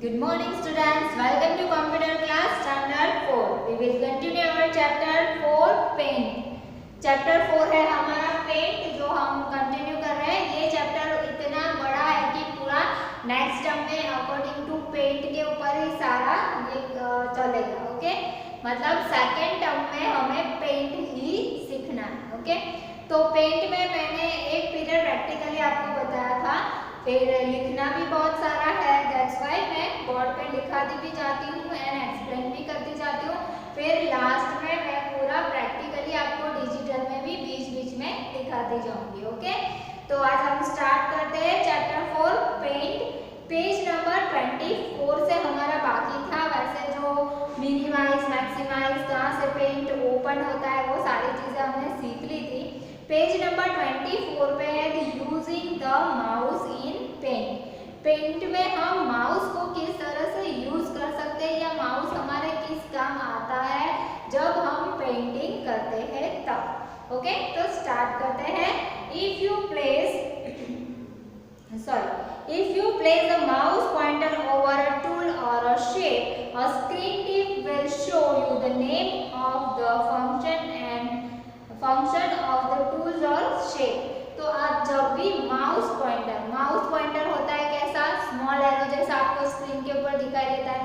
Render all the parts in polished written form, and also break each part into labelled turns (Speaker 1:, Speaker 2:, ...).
Speaker 1: Good morning students, welcome to computer class standard 4. We will continue our chapter 4 paint. Chapter 4 है हमारा paint जो हम continue कर रहे हैं। ये chapter इतना बड़ा है कि पूरा next term में according to paint के ऊपर ही सारा ये चलेगा, ओके? मतलब second term में हमें paint ही सीखना है, ओके? तो paint में मैंने एक पीरियड प्रैक्टिकली आपको बताया था, फिर लिखना भी बहुत सारा है, दैट्स वाई मैं बोर्ड पे लिखाती भी जाती हूँ एंड एक्सप्लेन भी करती जाती हूँ। फिर लास्ट में मैं पूरा प्रैक्टिकली आपको डिजिटल में भी बीच बीच में दिखाती जाऊंगी, ओके? तो आज हम स्टार्ट करते हैं चैप्टर 4 पेंट। पेज नंबर 24 से हमारा बाकी था, वैसे जो मिनिमाइज मैक्सिमाइज कहाँ से पेंट ओपन होता है वो सारी चीज़ें हमने सीख ली थी। पेज नंबर 24 पे है using the mouse in paint. Paint में हम माउस को किस तरह से यूज कर सकते हैं या माउस हमारे किस काम आता है जब हम पेंटिंग करते हैं तब, ओके? तो स्टार्ट करते हैं। If you place a mouse pointer over a tool or a shape, a screen tip will show you the name of the function of the tools or shape। तो आप जब भी माउस पॉइंटर होता है कैसा, small arrow जैसा आपको screen के ऊपर दिखाई देता है।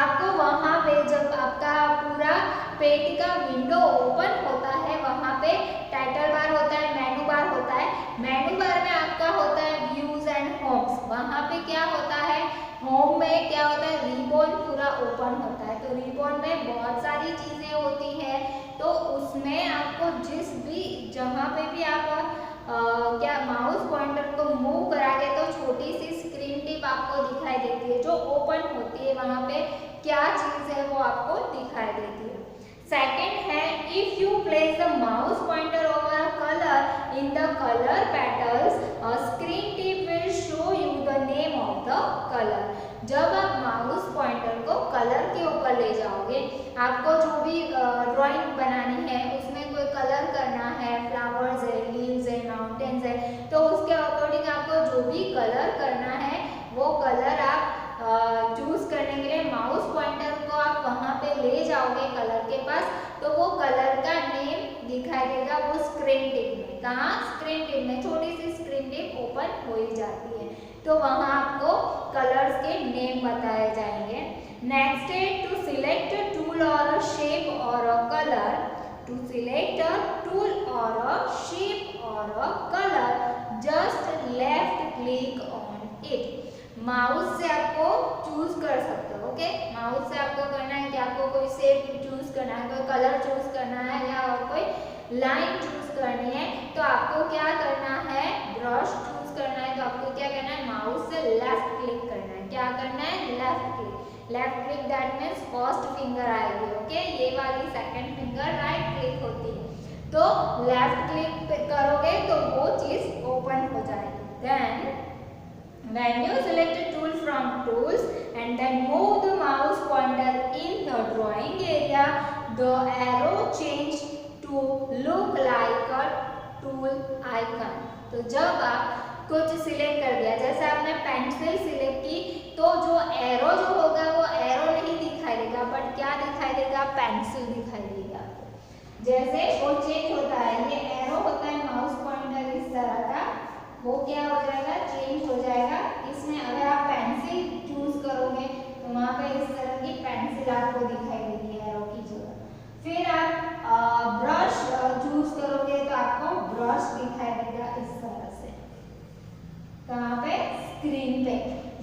Speaker 1: आपको वहां पे जब आपका पूरा पेंट का विंडो ओपन होता है, वहां पे टाइटल बार होता है, मेनू बार होता है। मेनू बार में आपका होता है व्यूज एंड होम्स। वहां पे क्या होता है, होम में क्या होता है, रिबॉन पूरा ओपन होता है। तो रिबॉन में बहुत सारी चीजें होती है, तो उसमें आपको जिस भी जहाँ पे भी आप क्या माउस पॉइंटर को मूव कराएंगे तो छोटी सी स्क्रीन टिप आपको दिखाई देती है जो ओपन होती है, वहां पे क्या चीज है वो आपको दिखाई देती है। सेकंड है if you place the mouse pointer over a colour in the colour petals, a screen tip will show you the name of the colour. जब आप माउस पॉइंटर को कलर के ऊपर ले जाओगे, आपको जो भी ड्राइंग बनानी है उसमें कोई कलर करना है, फ्लावर्स है, लीव्स है, माउंटेन्स है, तो उसके अकॉर्डिंग आपको जो भी कलर करना है वो कलर आप चूज करने के लिए माउस पॉइंटर को आप वहां पे ले जाओगे कलर के पास, तो वो कलर का नेम दिखाई देगा वो स्क्रीन टिप में। कहाँ, स्क्रीन टिप में छोटी सी स्क्रीन टिप ओपन हो ही जाती है, तो वहां आपको कलर्स के नेम बताए जाएंगे। नेक्स्ट है टू सिलेक्ट अ टूल और अ शेप और a colour. To select a tool और अ शेप और a colour, just left click on it. Mouse से आपको चूज कर सकते हो, ओके? माउस से आपको करना है कि आपको कोई शेप चूज करना है, कोई कलर चूज करना है या और कोई लाइन चूज करनी है, तो आपको क्या करना है, ब्रश चूज करना है, तो आपको क्या करना है, माउस से लेफ्ट क्लिक करना है। क्या करना है, left click. Left click that means first finger आएगी, ओके? ये वाली सेकंड फिंगर राइट क्लिक होती है। तो लेफ्ट क्लिक करोगे तो वो चीज ओपन हो जाएगी। Then when you select a tool from tools and then move the mouse pointer in the drawing area, the arrow change to look like a tool icon। तो जब आप कुछ सिलेक्ट कर दिया, जैसे आपने पेंसिल सिलेक्ट की, तो जो एरो जो होगा वो एरो नहीं दिखाई देगा, बट क्या दिखाई देगा, पेंसिल दिखाई देगा। जैसे वो चेंज होता है, ये एरो होता है माउस पॉइंटर इस तरह का, वो क्या हो जाएगा, चेंज हो जाएगा। इसमें अगर आप पेंसिल चूज करोगे तो वहां पे इस तरह की पेंसिल आपको दिखाई देगी एरो की जगह। फिर आप ब्रश चूज करोगे तो आपको ब्रश दिखाई देगा इस तरह से। कहाँ पे, स्क्रीन पे।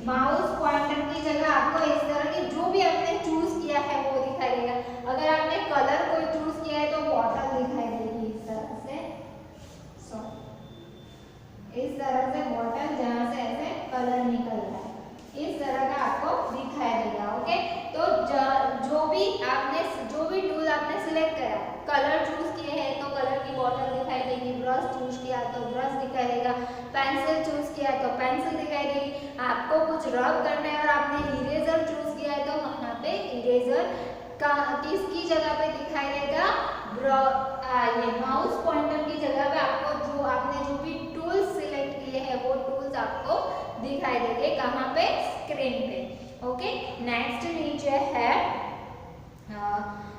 Speaker 1: माउस पॉइंटर की जगह आपको इस तरह की जो भी आपने चूज किया है वो दिखाई देगा। अगर आपने कलर कोई चूज किया है तो बॉटल दिखाई देगी इस तरह से, इस तरह से बॉटल जहां से ऐसे कलर निकल रहा है, इस तरह का आपको दिखाई देगा, ओके? तो जो भी टूल आपने सिलेक्ट करा, कलर चूज किए हैं तो कलर की बॉटल दिखाई देगी, ब्रश चूज किया तो ब्रश दिखाई देगा, पेंसिल चूज किया तो पेंसिल दिखाई देगी। आपको कुछ रब करना है और आपने इरेजर चूज किया है तो वहां पे इरेजर का किसकी जगह पे दिखाई देगा, ये माउस पॉइंटर की जगह पे आपको जो आपने जो भी टूल्स सिलेक्ट किए हैं वो टूल्स आपको दिखाई देंगे। कहाँ पे, स्क्रीन पे। ओके, नेक्स्ट नीचे है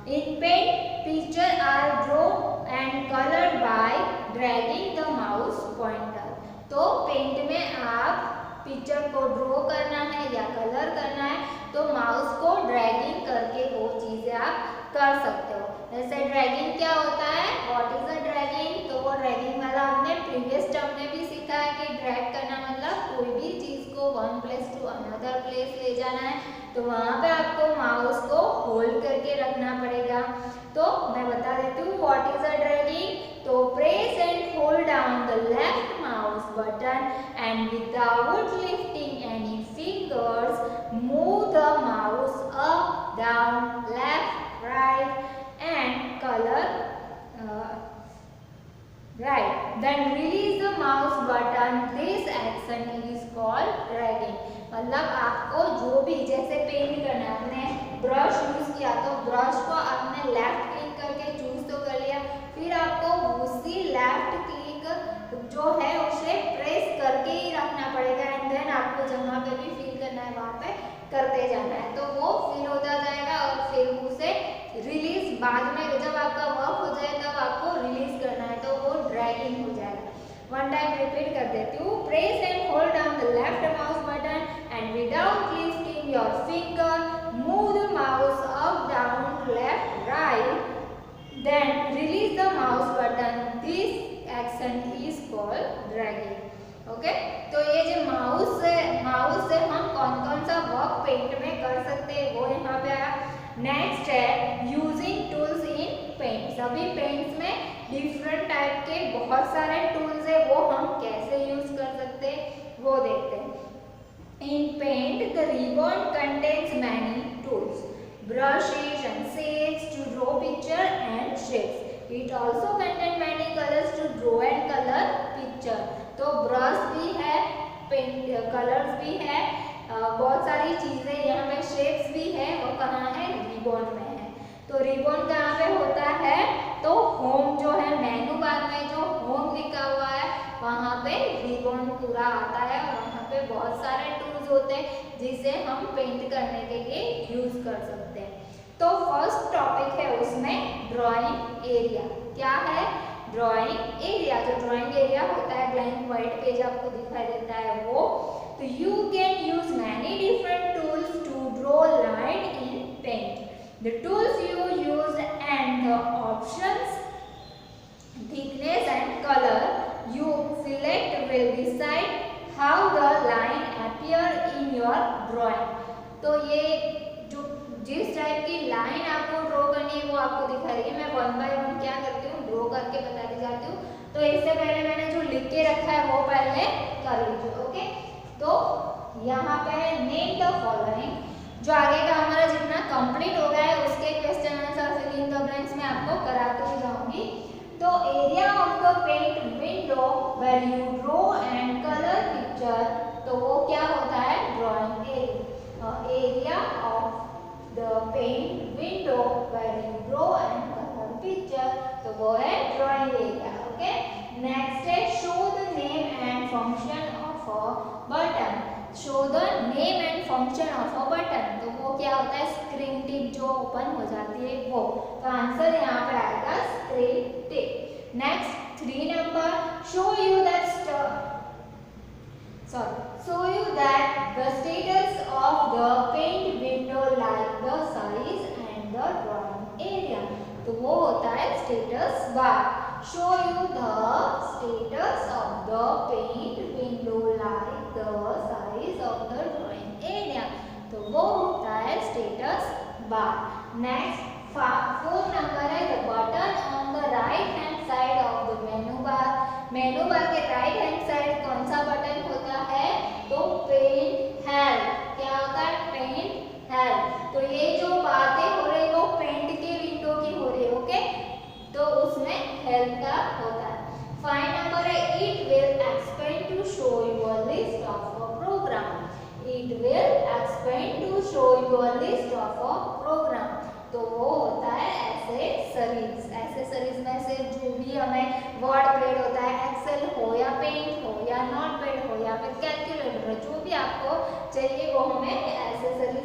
Speaker 1: in paint picture are drawn and colored by dragging the mouse pointer। तो पेंट में आप पिक्चर को ड्रॉ करना है या कलर करना है तो माउस को ड्रैगिंग करके वो चीजें आप कर सकते हो। जैसे ड्रैगिंग क्या होता है, व्हाट इज अ ड्रैगिंग, तो वो ड्रैगिंग वाला हमने प्रीवियस टर्म में भी सीखा है कि ड्रैग करना मतलब कोई भी चीज को one place to another place ले जाना है, तो वहां पे आपको माउस को होल्ड करके रखना पड़ेगा। तो मैं बता देती हूँ व्हाट इज अ ड्रैगिंग। तो press and hold down the left mouse button and without lifting any fingers move the mouse up down left right and colour right, then release the mouse button, this action is called dragging। मतलब आपको जो भी जैसे paint करना है, आपने brush use किया तो ब्रश को आपने लेफ्ट क्लिक करके चूज तो कर लिया, फिर आपको उसी लेफ्ट क्लिक जो है उसे प्रेस करके ही रखना पड़ेगा एंड देन आपको जहाँ पे भी फील करना है वहाँ पे करते जाना है, तो वो फील होता जाएगा और फिर उसे रिलीज बाद में जब आपका वर्क हो जाए तब आपको रिलीज करना है, तो वो ड्रैगिंग हो जाएगा। वन टाइम रिपीट कर देती हूँ, press and hold down the left mouse button and without lifting your finger move the mouse up down left right then release the mouse button, this action is called dragging. Okay, तो ये जो mouse से हम कौन कौन सा work paint में कर सकते हैं वो यहाँ पे आया। नेक्स्ट है यूजिंग टूल्स इन पेंट। सभी पेंट्स में डिफरेंट टाइप के बहुत सारे टूल्स है, वो हम कैसे यूज कर सकते हैं वो देखते हैं। In paint the ribbon contains many tools, brushes and shades to draw picture and shapes. It also contains many colors to draw and color picture। तो ब्रश भी है, पेंट कलर्स भी है, बहुत सारी चीजें यहाँ पे शेप्स भी है, वो कहाँ है, रिबन में है। तो रिबन कहाँ पे होता है, तो होम जो है मेनू बार में जो होम लिखा हुआ है वहाँ पे रिबन पूरा आता है और वहाँ पे बहुत सारे टूल्स होते हैं जिसे हम पेंट करने के लिए यूज कर सकते हैं। तो फर्स्ट टॉपिक है उसमें ड्राइंग एरिया। क्या है, ड्राइंग एरिया। जो ड्राइंग एरिया होता है, ब्लैंक व्हाइट पेज आपको दिखाई देता है वो, तो you can use many different tools to draw line in paint. The tools you use and the options thickness and colour you select will decide how the line appear in your drawing। तो ये जो जिस type की line आपको draw करनी है वो आपको दिखा रही है। मैं वन बाय वन क्या करती हूँ, ड्रॉ करके बताती जाती हूँ। तो इससे पहले मैंने जो लिख के रखा है वो पहले कर लीजिए। ओके, तो यहाँ पे है नेम द फॉलोइंग। जो आगे का हमारा जितना कंप्लीट हो गया है उसके question answer fill in the blanks में आपको कराते हुए जाऊंगी। तो area of the paint window where you draw and colour picture, तो वो क्या होता है, drawing area. Area of the paint window where you draw and colour picture, तो वो है ड्राइंग एरिया। ओके, नेक्स्ट है show the name and function of a button. Show the name and function of a button, तो वो क्या होता है, screen tip जो ओपन हो जाती है वो। तो आंसर यहाँ पे आएगा screen tip. Next 3 number, show you that the status of the paint window like the size and the drawing area, तो वो होता है status bar। show you the status of the paint window like the size of the drawing area, तो वो होता है status bar। Next 4 number है the button on the right hand side of the menu bar। मेनू बार के right hand side कौन सा button होता है, तो पेंट हेल्प। क्या होता है, पेंट हेल्प। तो ये जो बातें हो रही वो पेंट के विंडो की हो रही है। ओके, तो उसमें हेल्प का होता है। 5 नंबर है it will expand to show your list of a program. It will expand to show your list of a program, तो वो होता है एक्सेसरीज। एक्सेसरीज में से जो भी हमें वर्ड पैड होता है, एक्सेल हो या पेंट हो या नोटपैड हो या फिर कैलकुलेटर हो, जो भी आपको चाहिए वो हमें एक्सेसरीज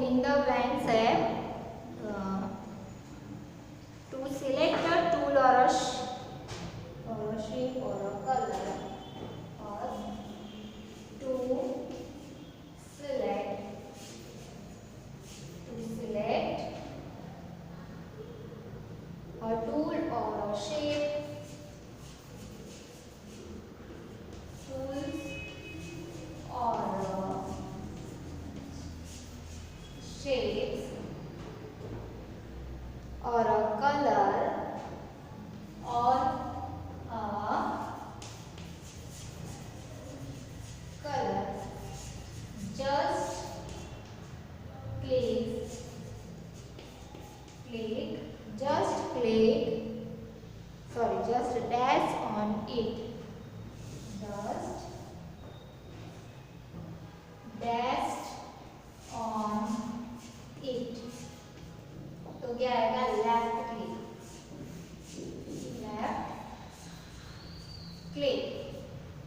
Speaker 1: फिलिंग द ब्लैंक्स है टू सिलेक्ट अ टूल और अ शेप और अ कलर और to select a tool or a shape, tools or shapes or a color or a color. Just just dash on it. Just dash on it. तो क्या आएगा? Left click.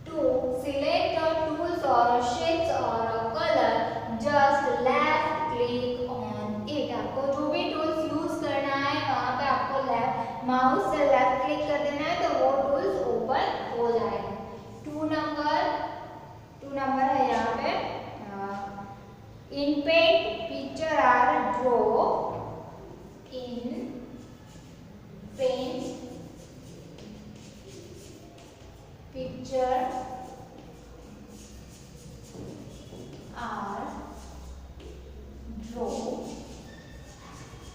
Speaker 1: To select a tools or a shapes or a color, just left click on it. आपको जो भी tools use करना है वहाँ पे आपको लेफ्ट माउस से लेफ्ट क्लिक कर देना है तो वो टूल्स ओपन हो जाएगा. 2 नंबर है यहाँ पे. In paint picture are draw. In paint picture are draw.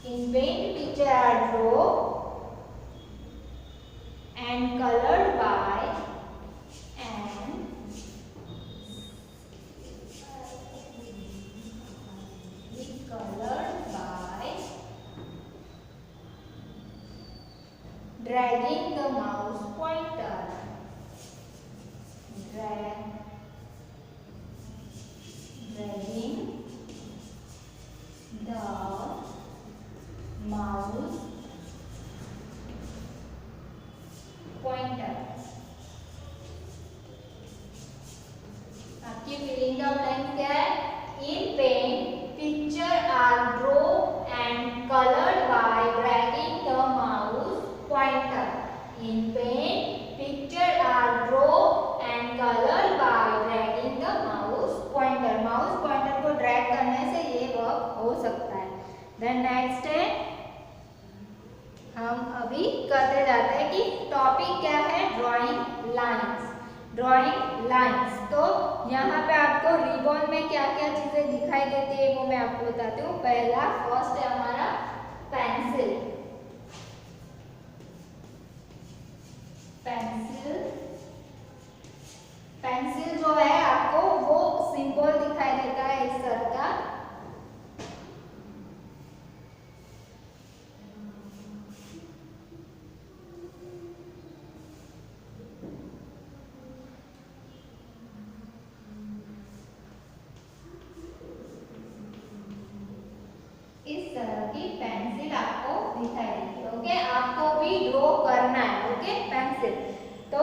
Speaker 1: In paint picture are draw and colored by dragging the mouse pointer. Dragging the mouse pointer. आपकी फिलिंग द ब्लैंक्स क्या है? In paint, picture are drawn and colored by dragging the mouse pointer. In paint, picture are drawn and colored by dragging the mouse pointer. Mouse pointer को drag करने से ये work हो सकता है. Then next है, हम अभी करते जाते हैं कि टॉपिक क्या है? Drawing lines. तो यहाँ पे आपको रिबन में क्या क्या चीजें दिखाई देती है वो मैं आपको बताती हूँ. फर्स्ट है हमारा पेंसिल. पेंसिल जो है आपको वो सिंबल दिखाई देता है इस तरह का. इस तरह की पेंसिल आपको दिखाई देगी. ओके, आपको भी ड्रॉ करना है. Okay, pencil. तो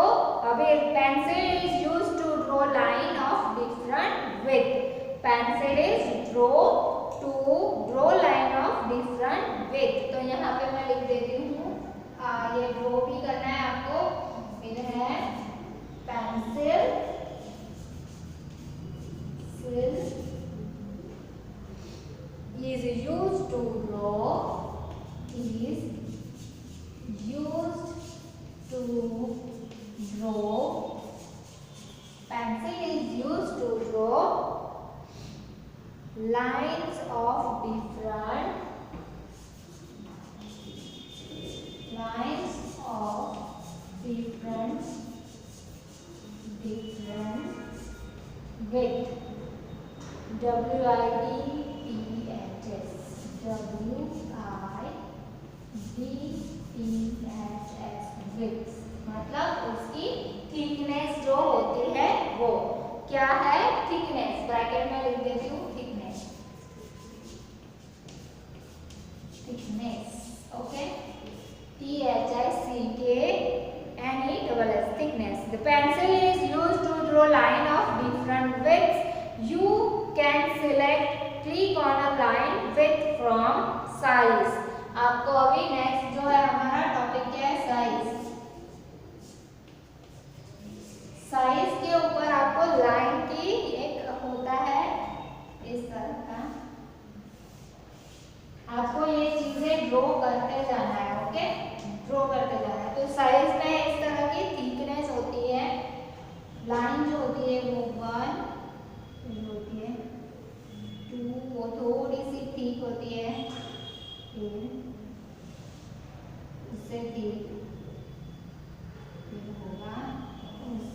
Speaker 1: अभी pencil is use to draw line of different width. Pencil is draw to draw line of different width. तो यहाँ पे मैं लिख देती हूँ, ये ड्रॉ भी करना है आपको. फिर है pencil is used to draw. Pencil is used to draw lines of different width. width मतलब उसकी थिकनेस जो होती है वो क्या है? थिकनेस. ब्रैकेट में लिख देती हूँ thickness. Okay, THICKNESS. thickness. The pencil is used to draw line of different widths. You can click on a line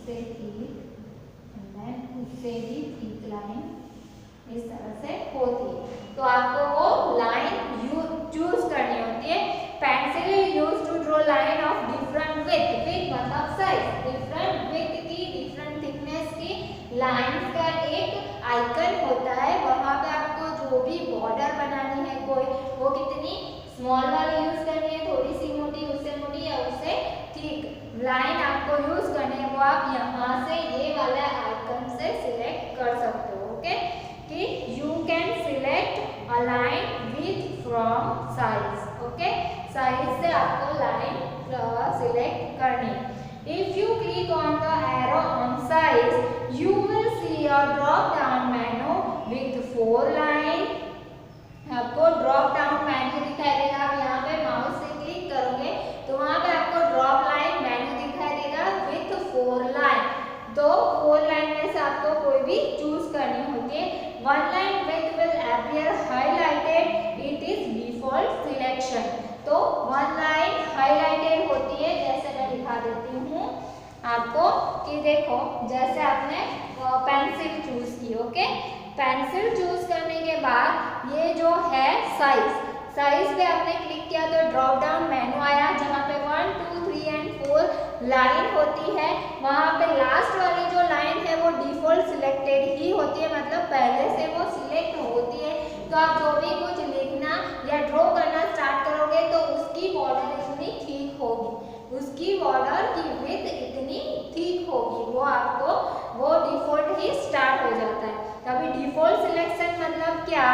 Speaker 1: उससे ठीक लाइन, उससे भी ठीक लाइन इस तरह से होती है। तो आपको वो लाइन चूज करनी होती है। Pencil is used to draw line of different width, width मतलब साइज, डिफरेंट विड्थ की, डिफरेंट थिकनेस की लाइंस का एक आइकन होता है। वहां पे आपको जो भी बॉर्डर बनानी है कोई, वो कितनी स्मॉल वाली यूज करनी है, थोड़ी सी मोटी, उससे मोटी या उससे ठीक लाइन आपको यूज करनी है, वो आप यहाँ से ये वाला आइकन से सिलेक्ट कर सकते हो। ओके, कि you can select a line with from size. Okay, size से आपको लाइन सिलेक्ट करनी। If you click on the arrow on size you will see a drop down menu with 4 line. आपको drop down menu दिखाई देगा। आप यहाँ पे mouse से क्लिक करोगे तो वहाँ पे आपको ड्रॉप लाइन मेन्यू दिखाई देगा विथ 4 लाइन। तो 4 लाइन में से आपको कोई भी चूज करनी होती है। 1 line with will appear highlighted, it is default selection. तो 1 लाइन हाईलाइटेड होती है, जैसे मैं दिखा देती हूँ आपको कि देखो, जैसे आपने पेंसिल चूज की। ओके, पेंसिल चूज करने के बाद ये जो है साइज, साइज पे आपने क्लिक किया तो ड्रॉप डाउन मेनू आया जहाँ पे 1 2 3 एंड 4 लाइन होती है। वहाँ पे लास्ट वाली जो लाइन है वो डिफॉल्ट सिलेक्टेड ही होती है, मतलब पहले से वो सिलेक्ट होती है। तो आप जो भी कुछ लिखना या ड्रॉ करना स्टार्ट करोगे तो उसकी बॉर्डर इतनी ठीक होगी, उसकी बॉर्डर की विड्थ इतनी ठीक होगी, वो आपको वो डिफॉल्ट ही स्टार्ट हो जाता है। अभी डिफॉल्ट सिलेक्शन मतलब क्या,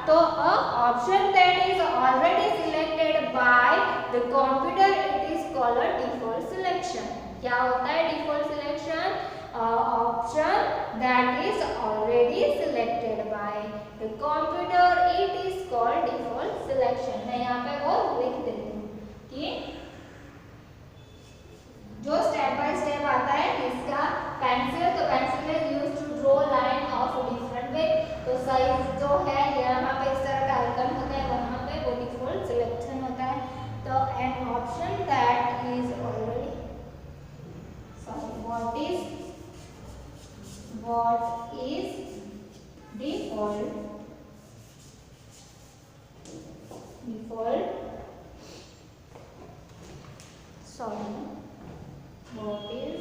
Speaker 1: तो a option that is already selected by the computer, it is called a default selection. क्या होता है default selection? Option that is already selected by the computer, it is called default selection. मैं यहाँ पे वो लिख देती हूँ कि जो स्टेप बाय स्टेप आता है इसका पेंसिल, तो pencil is used to draw line of different width. तो साइज जो है यहाँ पे इस तरह का आइकन होता है, वहाँ पे वो डिफॉल्ट सिलेक्शन होता है। तो N option that is already, sorry, what is default sorry, what is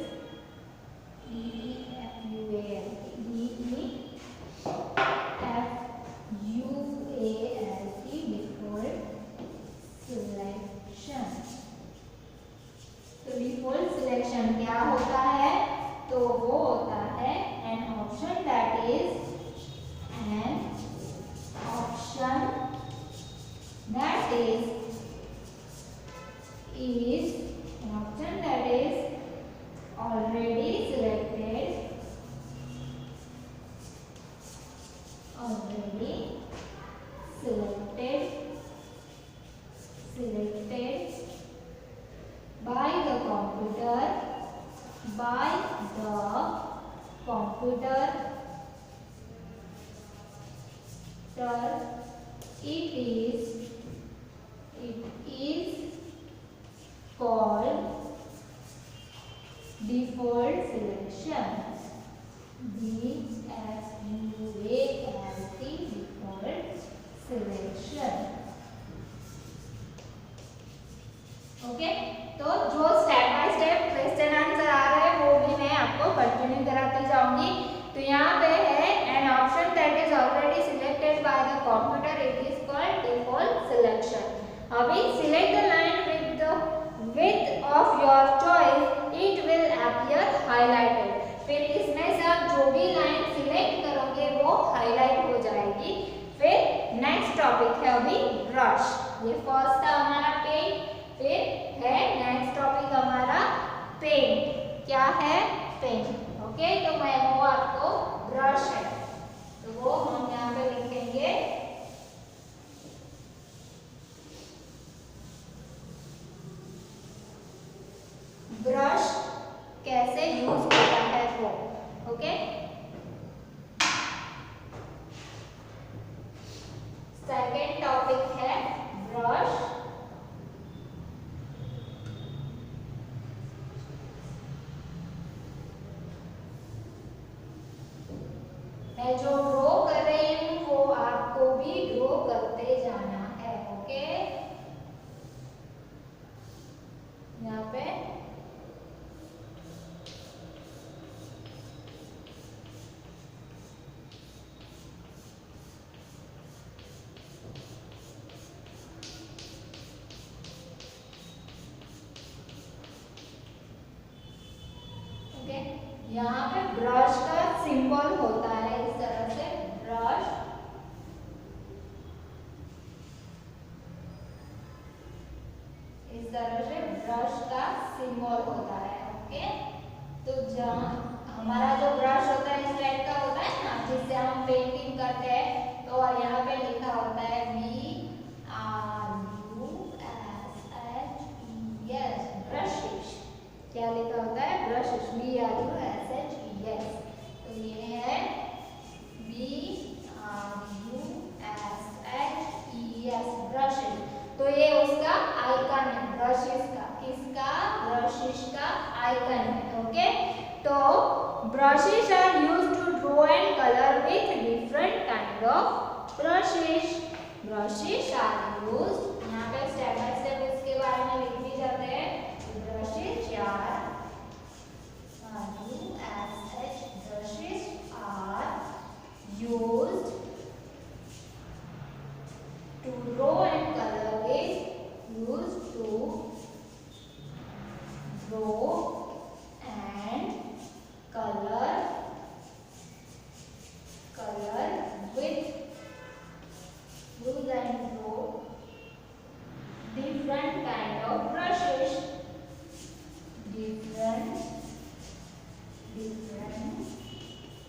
Speaker 1: default selection। तो डिफॉल्ट सिलेक्शन क्या होता है? तो वो होता है an option that is already selected by the computer, it is called default selection, DFUALT, default selection। Okay, तो जो step by step question answer आ रहे हैं वो भी मैं आपको कंटिन्यू कराती जाऊंगी। तो यहाँ पे है an option that is already selected by the computer, it is called default selection. अभी select the line with the width of your choice, it will appear highlighted. फिर इसमें से आप जो भी लाइन सिलेक्ट करोगे वो हाईलाइट हो जाएगी। फिर नेक्स्ट टॉपिक है अभी ब्रश। ये फर्स्ट था हमारा पेंट, फिर है नेक्स्ट टॉपिक हमारा पेंट। क्या है? पेंट। ओके, तो मैं वो आपको ब्रश है तो वो हम यहाँ पे लिखेंगे ब्रश कैसे यूज होता है वो। ओके, सेकेंड टॉपिक है ब्रश। मैं जो ड्रॉ कर रही हूँ वो आपको भी ड्रॉ करते जाना है। ओके, यहाँ पे यहाँ पे ब्रश का सिंबल होता है इस तरह से, ब्रश, इस तरह से ब्रश का सिंबल होता है। ओके, तो जहाँ हमारा जो ब्रश होता है इस टाइप का होता है ना, जिससे हम पेंटिंग करते हैं, तो यहाँ पे लिखा होता है BRUSHES, ब्रशेस। क्या लिखा होता है? Brushes, BRUSHES। तो ये है BRUSHES, ब्रशेस। तो ये उसका आइकन है, ब्रशेस का। किसका? ब्रशेस का आइकन है। ओके, तो brushes are used to draw and colour with different kind of brushes. Brushes are used, यहाँ पे स्टेप बाय स्टेप इसके बारे में लिख भी जाते हैं। Brushes are used to draw and color with, used to draw and color with, use and draw different kind of brushes, different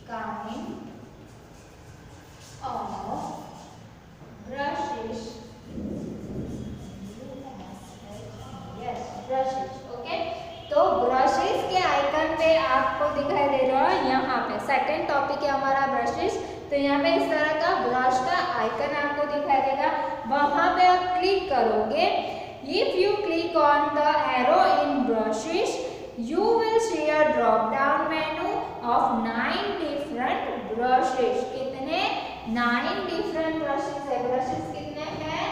Speaker 1: kind of brushes, yes, brushes। Okay, तो brushes के icon पे आपको दिखाई दे रहा है यहाँ पे सेकंड टॉपिक है हमारा ब्रशेस। तो यहाँ पे इस तरह का ब्रश का आइकन आपको दिखाई देगा, वहां पे आप क्लिक करोगे। If you click on the arrow in brushes you will see a drop down menu of 9 different brushes। कितने? 9 different brushes है। brushes कितने हैं?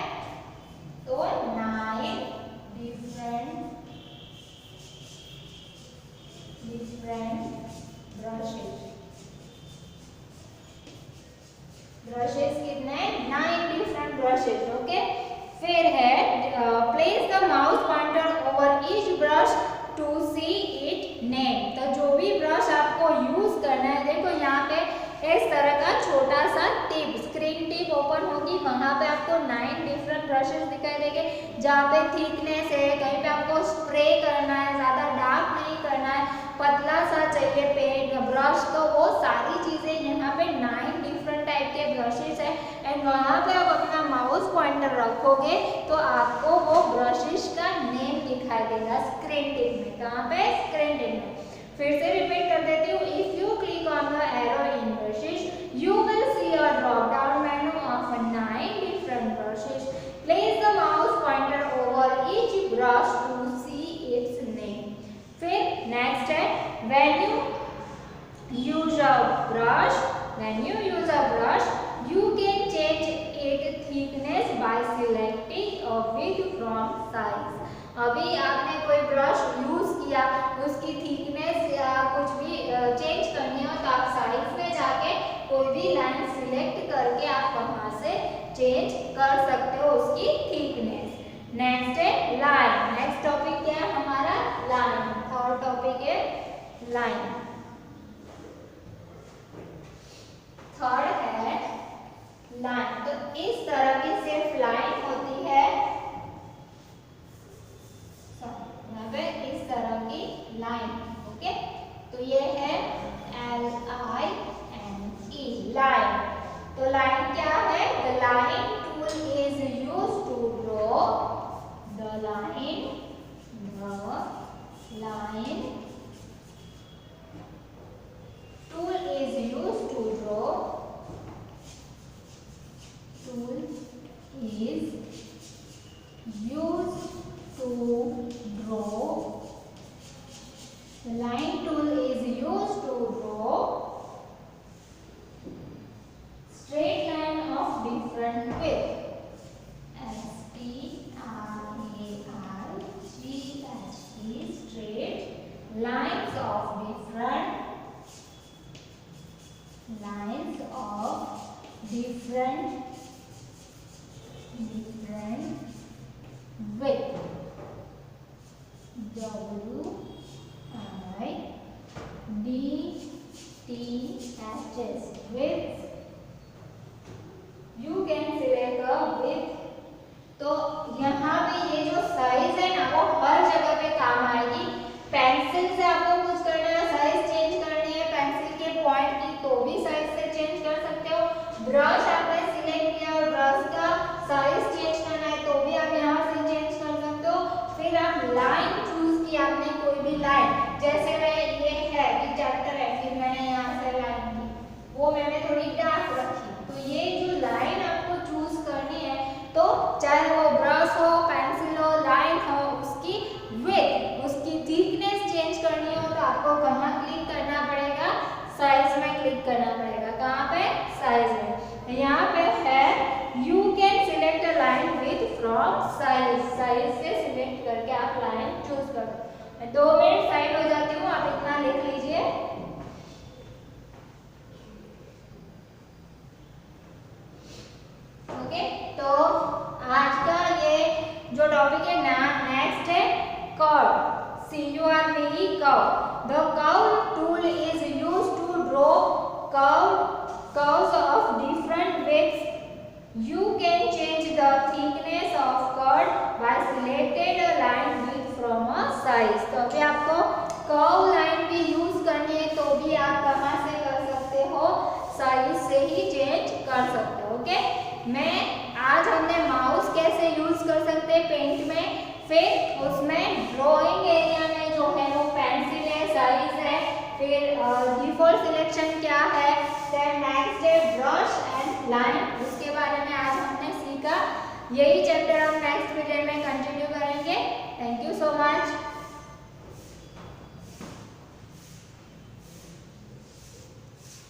Speaker 1: तो 9 different brushes। brushes कितने? 9 different brushes। ओके, फिर है place the mouse pointer over each brush to see it name। तो जो भी ब्रश आपको यूज करना है, देखो यहाँ पे इस तरह का छोटा सा टिप, स्क्रीन टिप ओपन होगी, वहां पे आपको 9 डिफरेंट ब्रशेस दिखाई देंगे। जहाँ पे थिकनेस है, कहीं पे आपको स्प्रे करना है, ज्यादा डार्क नहीं करना है, पतला सा चाहिए पेंट ब्रश, तो वो सारी चीजें यहाँ पे 9 डिफरेंट टाइप के ब्रशेस है। एंड वहां पे आप अपना माउस पॉइंटर रखोगे तो आपको वो ब्रशेस का नेम दिखाई देगा स्क्रीन टिप में। कहाँ पे? स्क्रीन टिप में। फिर से रिपीट कर देती हूँ। If you click on the arrow in brushes you will see a drop down menu of 9 different brushes. Place the mouse pointer over each brush to see its name. फिर next है when you use a brush, you can change its thickness by selecting a width from size। अभी आपने कोई brush use किया, उसकी thickness या कुछ भी चेंज करनी हो तो आप साइज में जाके कोई भी लाइन सिलेक्ट करके आप वहां से चेंज कर सकते हो उसकी थिकनेस। नेक्स्ट है लाइन। नेक्स्ट टॉपिक क्या है हमारा? लाइन। थर्ड टॉपिक है लाइन। थर्ड है लाइन। तो इस तरह की सिर्फ लाइन होती है, यहाँ पे इस तरह की लाइन। ओके, तो ये है LINE, लाइन। तो लाइन क्या है? The line tool is used to draw, the line tool is used to draw, tool is used to draw, the line tool is used to draw lines of different width. WIDTHs width. You can select a width. तो यहाँ पे ये जो size है ना वो हर जगह पे काम आएगी। पेंसिल से आपको कुछ करना है, साइज चेंज करनी है पेंसिल के पॉइंट की, तो भी साइज से चेंज कर सकते हो। ब्रश आपने सिलेक्ट किया और ब्रश का साइज चेंज करना है तो भी आप यहाँ से चेंज कर सकते हो। फिर आप लाइन चूज की, आपने कोई भी लाइन, जैसे मैं ये है कि चैप्टर है, फिर मैंने यहाँ से लाइन की, वो मैंने थोड़ी डार्क रखी। तो ये जो लाइन आपको चूज करनी है, तो चाहे वो ब्रश हो, पेंसिल हो, लाइन हो, उसकी विड्थ, उसकी थिकनेस चेंज करनी हो तो आपको कहाँ क्लिक करना पड़ेगा? साइज में क्लिक करना पड़ेगा। कहाँ पे? साइज में। यहाँ पे है you can select a line with from size. Size से सिलेक्ट करके आप लाइन चूज कर दो। मैं 2 मिनट साइड हो जाती हूँ, आप इतना लिख लीजिए। ओके, तो आज का ये जो टॉपिक है ना, नेक्स्ट है curve. CURVE curve. The curve tool is used to draw curves of different widths. You can change the thickness of curve by selected a line width from a size. तो अभी आपको curve line भी use करनी है तो भी आप कहाँ से कर सकते हो? साइज से ही चेंज कर सकते हो। ओके, आज हमने माउस कैसे यूज कर सकते हैं पेंट में, फिर उसमें ड्राइंग एरिया में जो है वो पेंसिल है, साइज है, फिर डिफॉल्ट सिलेक्शन क्या है, देन नेक्स्ट है ब्रश एंड लाइन, उसके बारे में आज हमने सीखा। यही चैप्टर हम नेक्स्ट वीडियो में कंटिन्यू करेंगे। Thank you so much.